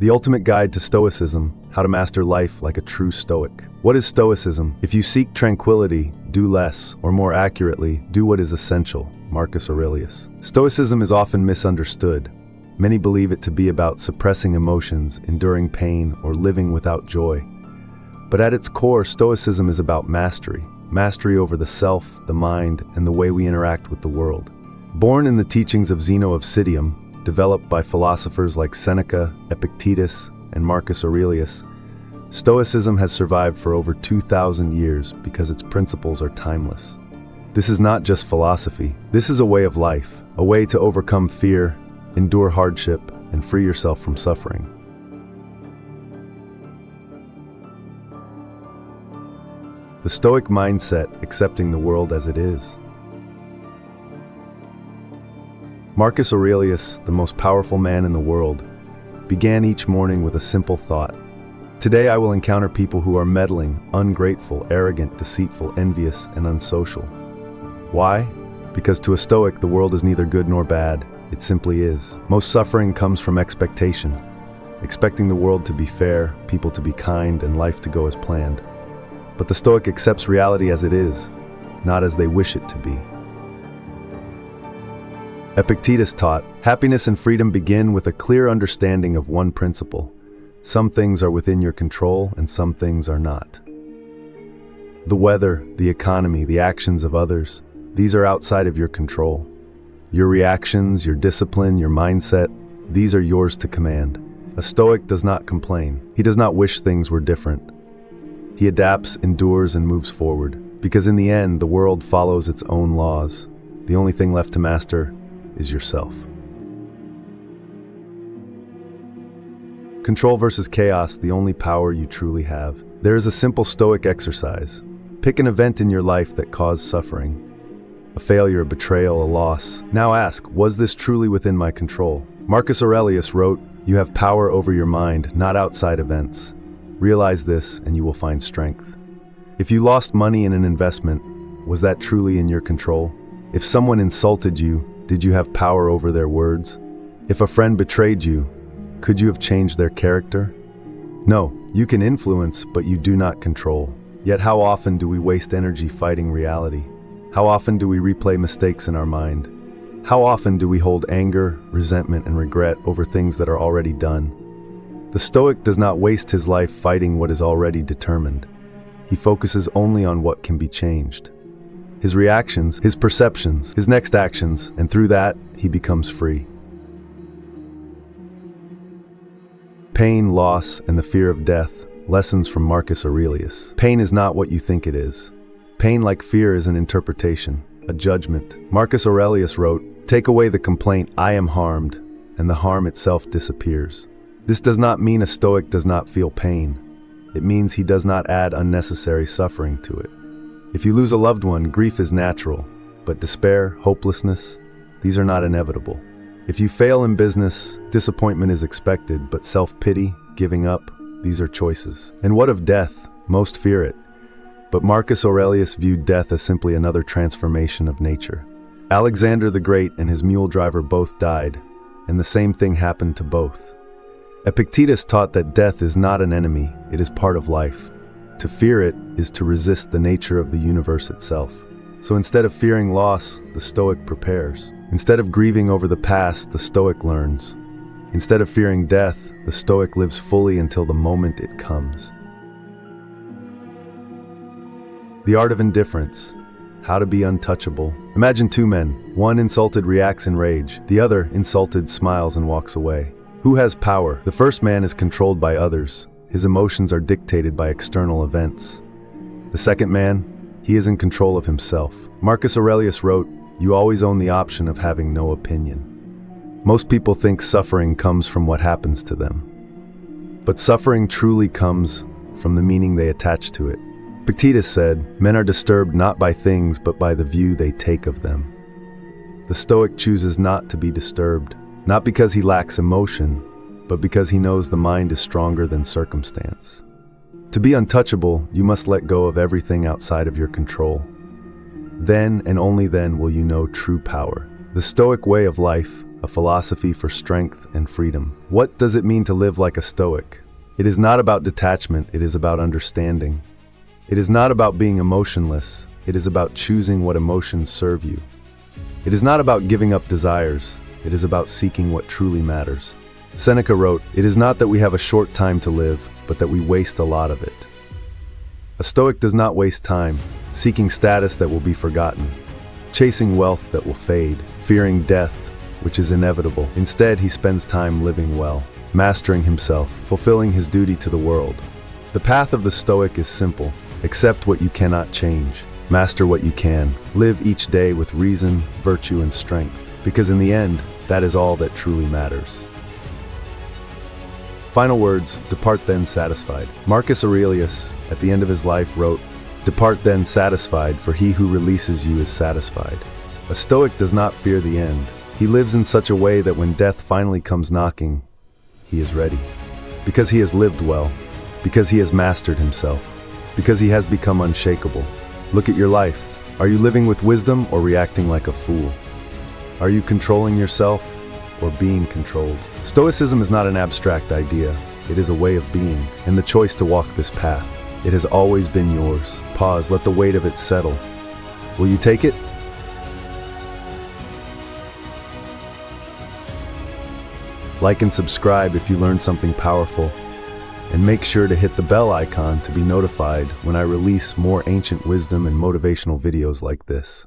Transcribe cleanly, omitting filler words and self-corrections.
The ultimate guide to Stoicism, how to master life like a true Stoic. What is Stoicism? If you seek tranquility, do less, or more accurately, do what is essential. Marcus Aurelius. Stoicism is often misunderstood. Many believe it to be about suppressing emotions, enduring pain, or living without joy. But at its core, Stoicism is about mastery. Mastery over the self, the mind, and the way we interact with the world. Born in the teachings of Zeno of Citium, developed by philosophers like Seneca, Epictetus, and Marcus Aurelius, Stoicism has survived for over 2,000 years because its principles are timeless. This is not just philosophy. This is a way of life, a way to overcome fear, endure hardship, and free yourself from suffering. The Stoic Mindset, accepting the world as it is. Marcus Aurelius, the most powerful man in the world, began each morning with a simple thought. Today I will encounter people who are meddling, ungrateful, arrogant, deceitful, envious, and unsocial. Why? Because to a Stoic, the world is neither good nor bad. It simply is. Most suffering comes from expectation. Expecting the world to be fair, people to be kind, and life to go as planned. But the Stoic accepts reality as it is, not as they wish it to be. Epictetus taught, happiness and freedom begin with a clear understanding of one principle. Some things are within your control and some things are not. The weather, the economy, the actions of others, these are outside of your control. Your reactions, your discipline, your mindset, these are yours to command. A Stoic does not complain. He does not wish things were different. He adapts, endures, and moves forward, because in the end, the world follows its own laws. The only thing left to master is yourself. Control versus chaos, the only power you truly have. There is a simple Stoic exercise. Pick an event in your life that caused suffering. A failure, a betrayal, a loss. Now ask, was this truly within my control? Marcus Aurelius wrote, you have power over your mind, not outside events. Realize this and you will find strength. If you lost money in an investment, was that truly in your control? If someone insulted you, did you have power over their words? If a friend betrayed you, could you have changed their character? No, you can influence, but you do not control. Yet how often do we waste energy fighting reality? How often do we replay mistakes in our mind? How often do we hold anger, resentment, and regret over things that are already done? The Stoic does not waste his life fighting what is already determined. He focuses only on what can be changed. His reactions, his perceptions, his next actions, and through that, he becomes free. Pain, loss, and the fear of death. Lessons from Marcus Aurelius. Pain is not what you think it is. Pain, like fear, is an interpretation, a judgment. Marcus Aurelius wrote, take away the complaint, I am harmed, and the harm itself disappears. This does not mean a Stoic does not feel pain. It means he does not add unnecessary suffering to it. If you lose a loved one, grief is natural, but despair, hopelessness, these are not inevitable. If you fail in business, disappointment is expected, but self-pity, giving up, these are choices. And what of death? Most fear it. But Marcus Aurelius viewed death as simply another transformation of nature. Alexander the Great and his mule driver both died, and the same thing happened to both. Epictetus taught that death is not an enemy, it is part of life. To fear it is to resist the nature of the universe itself. So instead of fearing loss, the Stoic prepares. Instead of grieving over the past, the Stoic learns. Instead of fearing death, the Stoic lives fully until the moment it comes. The Art of Indifference. How to be untouchable. Imagine two men. One insulted reacts in rage. The other, insulted, smiles and walks away. Who has power? The first man is controlled by others. His emotions are dictated by external events. The second man, he is in control of himself. Marcus Aurelius wrote, you always own the option of having no opinion. Most people think suffering comes from what happens to them. But suffering truly comes from the meaning they attach to it. Epictetus said, men are disturbed not by things but by the view they take of them. The Stoic chooses not to be disturbed, not because he lacks emotion, but because he knows the mind is stronger than circumstance. To be untouchable, you must let go of everything outside of your control. Then and only then will you know true power. The Stoic way of life, a philosophy for strength and freedom. What does it mean to live like a Stoic? It is not about detachment, it is about understanding. It is not about being emotionless, it is about choosing what emotions serve you. It is not about giving up desires, it is about seeking what truly matters. Seneca wrote, "It is not that we have a short time to live, but that we waste a lot of it." A Stoic does not waste time, seeking status that will be forgotten, chasing wealth that will fade, fearing death, which is inevitable. Instead, he spends time living well, mastering himself, fulfilling his duty to the world. The path of the Stoic is simple. Accept what you cannot change. Master what you can. Live each day with reason, virtue, and strength. Because in the end, that is all that truly matters. Final words, depart then satisfied. Marcus Aurelius, at the end of his life, wrote, "Depart then satisfied, for he who releases you is satisfied." A Stoic does not fear the end. He lives in such a way that when death finally comes knocking, he is ready. Because he has lived well. Because he has mastered himself. Because he has become unshakable. Look at your life. Are you living with wisdom or reacting like a fool? Are you controlling yourself or being controlled? Stoicism is not an abstract idea. It is a way of being, and the choice to walk this path. It has always been yours. Pause, let the weight of it settle. Will you take it? Like and subscribe if you learned something powerful. And make sure to hit the bell icon to be notified when I release more ancient wisdom and motivational videos like this.